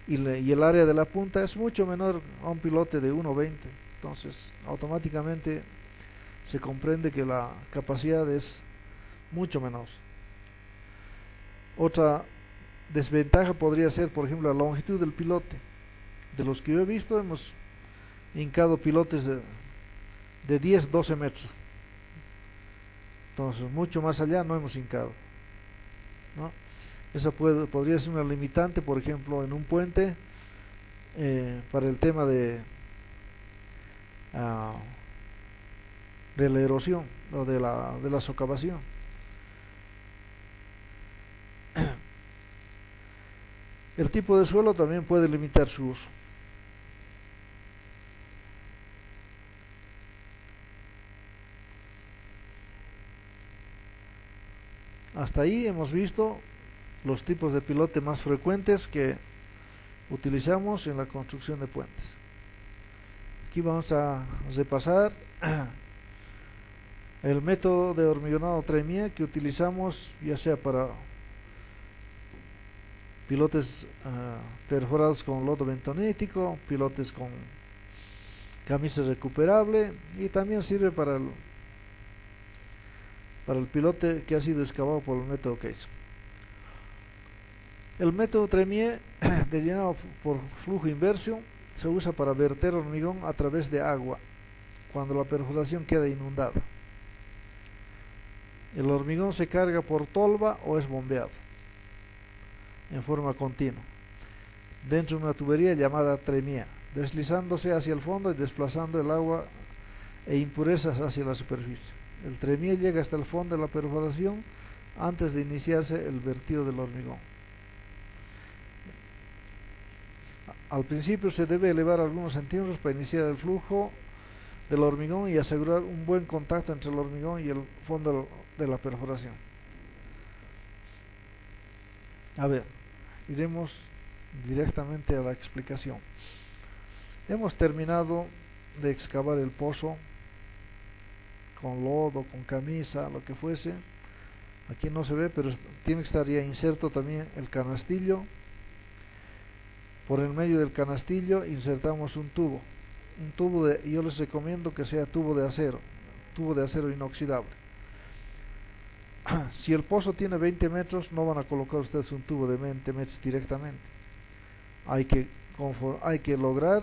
A: y el área de la punta es mucho menor a un pilote de 1.20. Entonces automáticamente se comprende que la capacidad es mucho menor. Otra desventaja podría ser, por ejemplo, la longitud del pilote. De los que yo he visto, hemos hincado pilotes de 10, 12 metros. Entonces, mucho más allá no hemos hincado, ¿no? Esa podría ser una limitante, por ejemplo, en un puente, para el tema de la erosión o de la socavación. El tipo de suelo también puede limitar su uso. Hasta ahí hemos visto los tipos de pilote más frecuentes que utilizamos en la construcción de puentes. Aquí vamos a repasar el método de hormigonado Tremie que utilizamos, ya sea para pilotes perforados con lodo bentonítico, pilotes con camisa recuperable, y también sirve para el pilote que ha sido excavado por el método Case. El método Tremie de llenado por flujo inverso se usa para verter hormigón a través de agua cuando la perforación queda inundada. El hormigón se carga por tolva o es bombeado en forma continua dentro de una tubería llamada Tremie, deslizándose hacia el fondo y desplazando el agua e impurezas hacia la superficie. El Tremie llega hasta el fondo de la perforación antes de iniciarse el vertido del hormigón. Al principio se debe elevar algunos centímetros para iniciar el flujo del hormigón y asegurar un buen contacto entre el hormigón y el fondo de la perforación. A ver, iremos directamente a la explicación. Hemos terminado de excavar el pozo con lodo, con camisa, lo que fuese. Aquí no se ve, pero tiene que estar ya inserto también el canastillo. Por el medio del canastillo insertamos un tubo un tubo yo les recomiendo que sea tubo de acero inoxidable. Si el pozo tiene 20 metros, no van a colocar ustedes un tubo de 20 metros directamente. Hay que lograr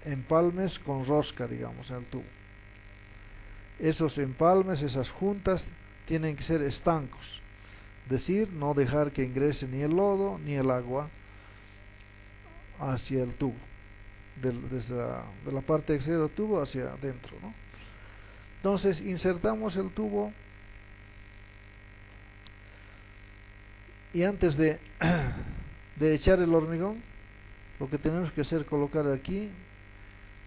A: empalmes con rosca, digamos, en el tubo. Esos empalmes, esas juntas, tienen que ser estancos, es decir, no dejar que ingrese ni el lodo ni el agua hacia el tubo, desde de la parte exterior del tubo hacia adentro, ¿no? Entonces insertamos el tubo y antes de echar el hormigón, lo que tenemos que hacer es colocar aquí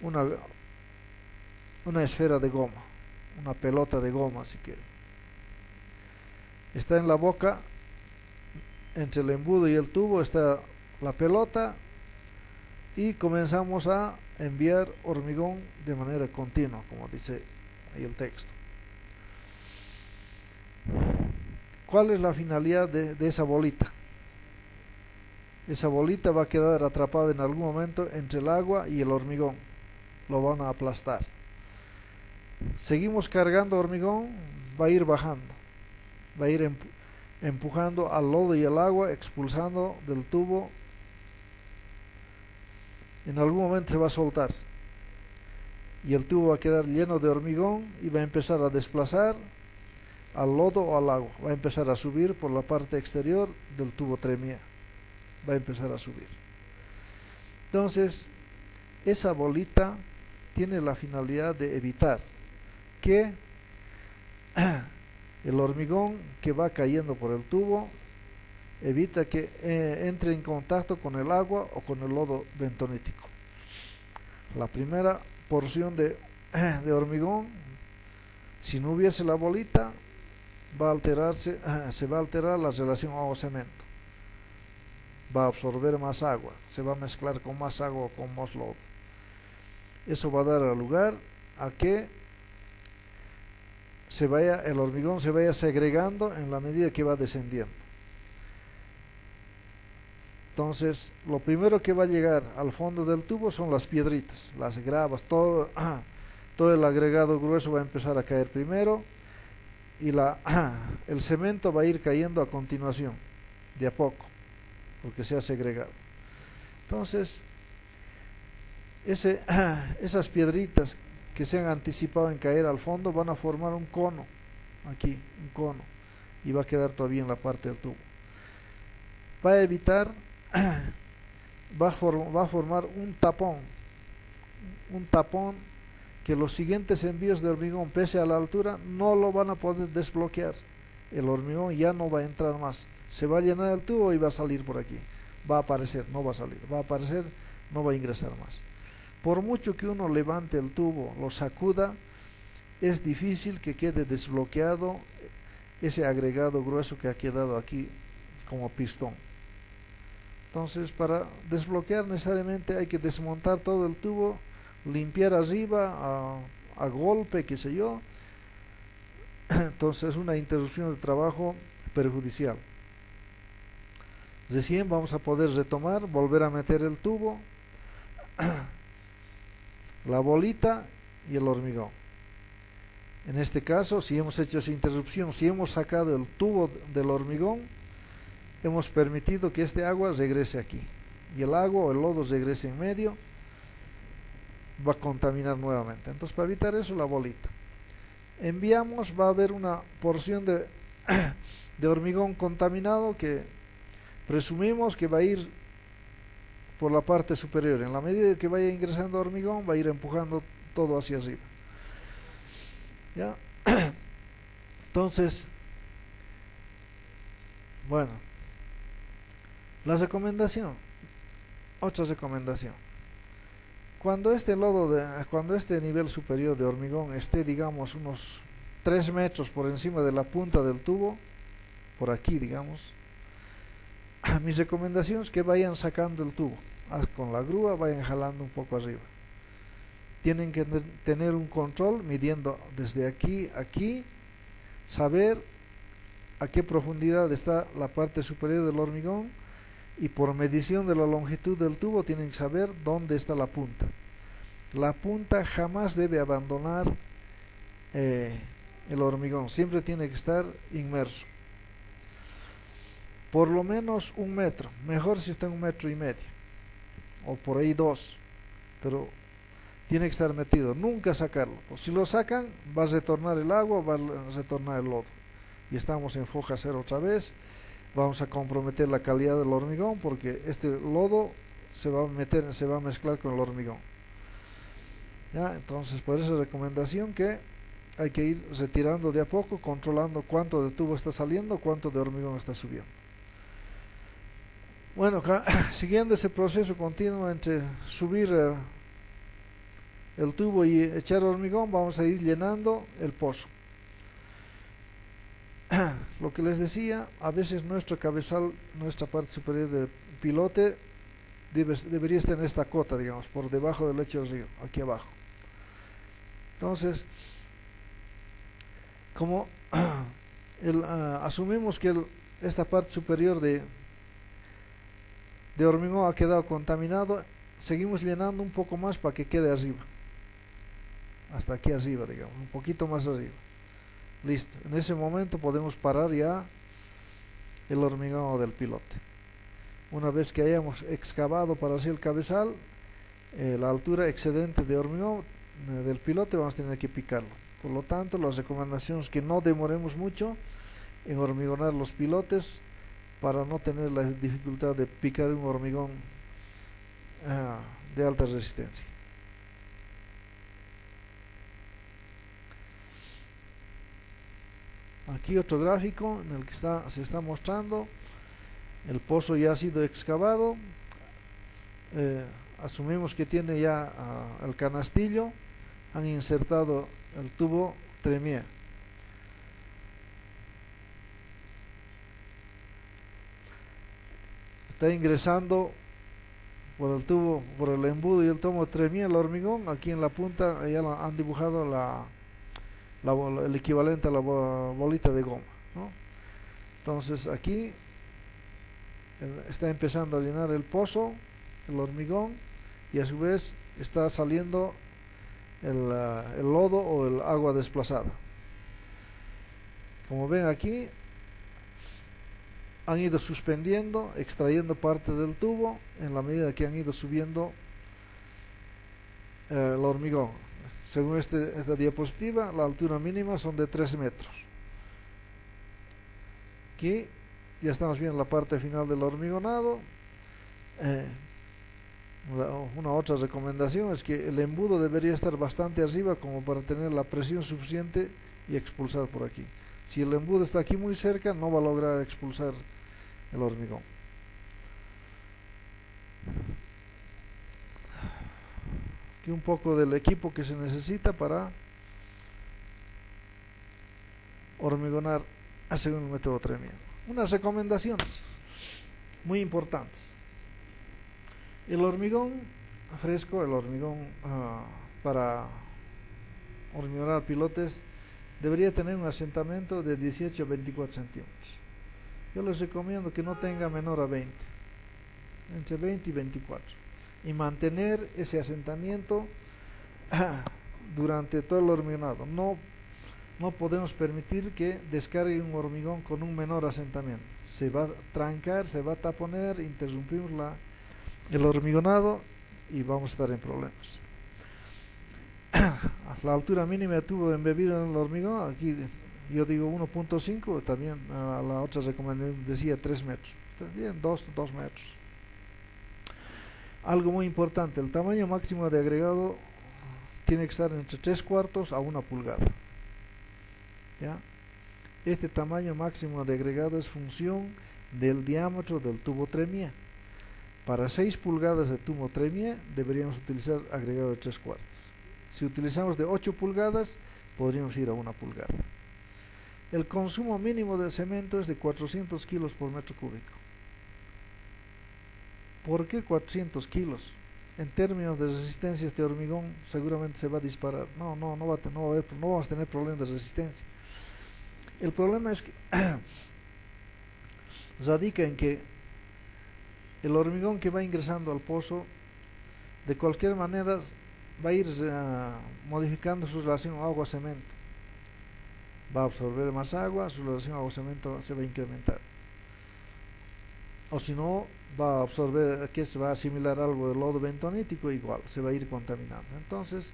A: una esfera de goma, una pelota de goma si quieren. Está en la boca, entre el embudo y el tubo está la pelota, y comenzamos a enviar hormigón de manera continua, como dice ahí el texto. ¿Cuál es la finalidad de esa bolita? Esa bolita va a quedar atrapada en algún momento entre el agua y el hormigón, lo van a aplastar. Seguimos cargando hormigón, va a ir bajando, va a ir empujando al lodo y el agua, expulsando del tubo. En algún momento se va a soltar y el tubo va a quedar lleno de hormigón y va a empezar a desplazar al lodo o al agua, va a empezar a subir por la parte exterior del tubo tremia, va a empezar a subir. Entonces esa bolita tiene la finalidad de evitar que el hormigón que va cayendo por el tubo evita que entre en contacto con el agua o con el lodo bentonítico. La primera porción de hormigón, si no hubiese la bolita, se va a alterar la relación agua-cemento, va a absorber más agua, se va a mezclar con más agua o con más lodo. Eso va a dar lugar a que el hormigón se vaya segregando en la medida que va descendiendo. Entonces, lo primero que va a llegar al fondo del tubo son las piedritas, las gravas, todo el agregado grueso va a empezar a caer primero, y el cemento va a ir cayendo a continuación, de a poco, porque se ha segregado. Entonces, esas piedritas que se han anticipado en caer al fondo van a formar un cono, aquí, un cono, y va a quedar todavía en la parte del tubo. Va a evitar, va a formar un tapón que los siguientes envíos de hormigón, pese a la altura, no lo van a poder desbloquear. El hormigón ya no va a entrar más, se va a llenar el tubo y va a salir por aquí, va a aparecer, no va a salir, va a aparecer, no va a ingresar más. Por mucho que uno levante el tubo, lo sacuda, es difícil que quede desbloqueado ese agregado grueso que ha quedado aquí como pistón. Entonces, para desbloquear necesariamente hay que desmontar todo el tubo, limpiar arriba a golpe, qué sé yo. Entonces es una interrupción de trabajo perjudicial. Recién vamos a poder retomar, volver a meter el tubo, la bolita y el hormigón. En este caso, si hemos hecho esa interrupción, si hemos sacado el tubo del hormigón, hemos permitido que este agua regrese aquí, y el agua o el lodo regrese en medio, va a contaminar nuevamente. Entonces, para evitar eso, la bolita. Enviamos, va a haber una porción de hormigón contaminado que presumimos que va a ir por la parte superior. En la medida que vaya ingresando hormigón, va a ir empujando todo hacia arriba. ¿Ya? Entonces, bueno, la recomendación, otra recomendación: cuando este nivel superior de hormigón esté, digamos, unos 3 metros por encima de la punta del tubo, por aquí, digamos, mi recomendación es que vayan sacando el tubo con la grúa, vayan jalando un poco arriba. Tienen que tener un control midiendo desde aquí a aquí, saber a qué profundidad está la parte superior del hormigón, y por medición de la longitud del tubo tienen que saber dónde está la punta. la punta jamás debe abandonar el hormigón, siempre tiene que estar inmerso. Por lo menos 1 metro, mejor si está en 1,5 metros, o por ahí 2, pero tiene que estar metido, nunca sacarlo. Pues si lo sacan, va a retornar el agua, va a retornar el lodo. Y estamos en foja cero otra vez. Vamos a comprometer la calidad del hormigón porque este lodo se va a mezclar con el hormigón. ¿Ya? Entonces, por esa recomendación que hay que ir retirando de a poco, controlando cuánto de tubo está saliendo, cuánto de hormigón está subiendo. Bueno, siguiendo ese proceso continuo entre subir el tubo y echar hormigón, vamos a ir llenando el pozo. Lo que les decía, a veces nuestro cabezal, nuestra parte superior del pilote debería estar en esta cota, digamos, por debajo del lecho del río, aquí abajo. Entonces, como asumimos que esta parte superior de hormigón ha quedado contaminado, seguimos llenando un poco más para que quede arriba, hasta aquí arriba, digamos, un poquito más arriba. Listo, en ese momento podemos parar ya el hormigón del pilote. Una vez que hayamos excavado para hacer el cabezal, la altura excedente de hormigón del pilote vamos a tener que picarlo. Por lo tanto, las recomendaciones es que no demoremos mucho en hormigonar los pilotes para no tener la dificultad de picar un hormigón de alta resistencia. Aquí otro gráfico en el que se está mostrando el pozo ya ha sido excavado. Asumimos que tiene ya el canastillo, han insertado el tubo Tremier. Está ingresando por el tubo, por el embudo y el tubo Tremier el hormigón. Aquí en la punta ya han dibujado el equivalente a la bolita de goma, ¿no? Entonces aquí está empezando a llenar el pozo, el hormigón, y a su vez está saliendo el lodo o el agua desplazada. Como ven aquí, han ido suspendiendo, extrayendo parte del tubo en la medida que han ido subiendo el hormigón. Según esta diapositiva, la altura mínima son de 3 metros. Aquí ya estamos viendo la parte final del hormigonado. Una otra recomendación es que el embudo debería estar bastante arriba como para tener la presión suficiente y expulsar por aquí. Si el embudo está aquí muy cerca, no va a lograr expulsar el hormigón. Aquí un poco del equipo que se necesita para hormigonar según el método Tremier. Unas recomendaciones muy importantes. El hormigón fresco, el hormigón para hormigonar pilotes, debería tener un asentamiento de 18 a 24 centímetros. Yo les recomiendo que no tenga menor a 20, entre 20 y 24, y mantener ese asentamiento durante todo el hormigonado. No podemos permitir que descargue un hormigón con un menor asentamiento. Se va a trancar, se va a taponar, interrumpimos el hormigonado y vamos a estar en problemas. La altura mínima de tubo embebido en el hormigón, aquí yo digo 1.5, también la otra recomendación decía 3 metros. Bien, 2 metros. Algo muy importante, el tamaño máximo de agregado tiene que estar entre 3/4 a 1 pulgada. ¿Ya? Este tamaño máximo de agregado es función del diámetro del tubo Tremier. Para 6 pulgadas de tubo Tremier deberíamos utilizar agregado de 3/4. Si utilizamos de 8 pulgadas, podríamos ir a 1 pulgada. El consumo mínimo de cemento es de 400 kilos por metro cúbico. ¿Por qué 400 kilos? En términos de resistencia, este hormigón seguramente se va a disparar. No vamos a tener problemas de resistencia. El problema es que radica en que el hormigón que va ingresando al pozo, de cualquier manera, va a ir modificando su relación agua-cemento. Va a absorber más agua, su relación agua-cemento se va a incrementar. O si no, va a absorber, que se va a asimilar algo de lodo bentonítico, igual, se va a ir contaminando. Entonces,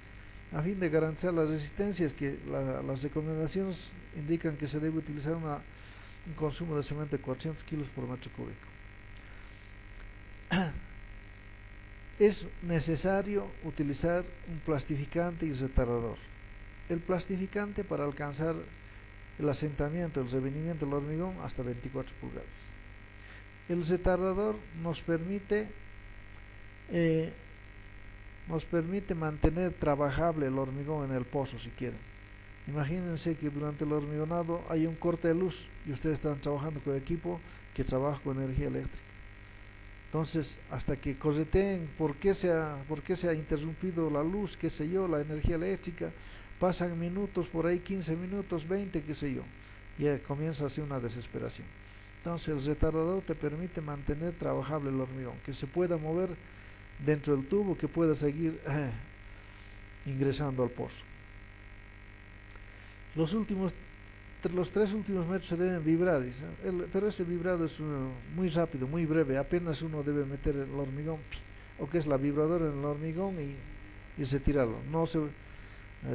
A: a fin de garantizar las resistencias, que las recomendaciones indican que se debe utilizar un consumo de cemento de 400 kilos por metro cúbico. Es necesario utilizar un plastificante y retardador. El plastificante para alcanzar el asentamiento, el revenimiento del hormigón hasta 24 pulgadas. El retardador nos permite mantener trabajable el hormigón en el pozo, si quieren. Imagínense que durante el hormigonado hay un corte de luz y ustedes están trabajando con equipo que trabaja con energía eléctrica. Entonces, hasta que correteen por qué se ha interrumpido la luz, qué sé yo, la energía eléctrica, pasan minutos, por ahí 15 minutos, 20, qué sé yo, y comienza así una desesperación. Entonces el retardador te permite mantener trabajable el hormigón, que se pueda mover dentro del tubo, que pueda seguir ingresando al pozo. Los 3 últimos metros se deben vibrar, pero ese vibrado es muy rápido, muy breve, apenas uno debe meter el hormigón, o que es la vibradora en el hormigón, y retirarlo. No se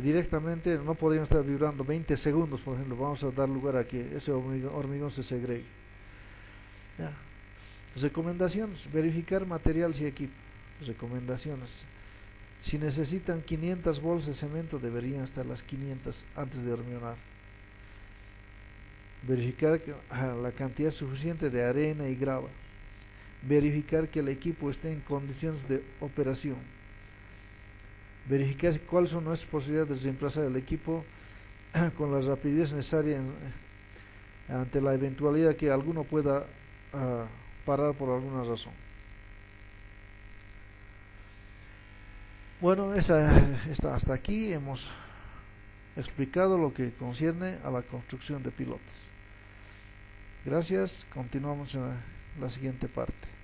A: directamente, no podrían estar vibrando 20 segundos, por ejemplo. Vamos a dar lugar a que ese hormigón se segregue. Ya. Recomendaciones: verificar materiales y equipo. Recomendaciones: si necesitan 500 bolsas de cemento, deberían estar las 500 antes de hormigonar. Verificar la cantidad suficiente de arena y grava. Verificar que el equipo esté en condiciones de operación. Verificar cuáles son nuestras posibilidades de reemplazar el equipo con la rapidez necesaria ante la eventualidad que alguno pueda parar por alguna razón. Bueno, hasta aquí hemos explicado lo que concierne a la construcción de pilotes. Gracias, continuamos en la siguiente parte.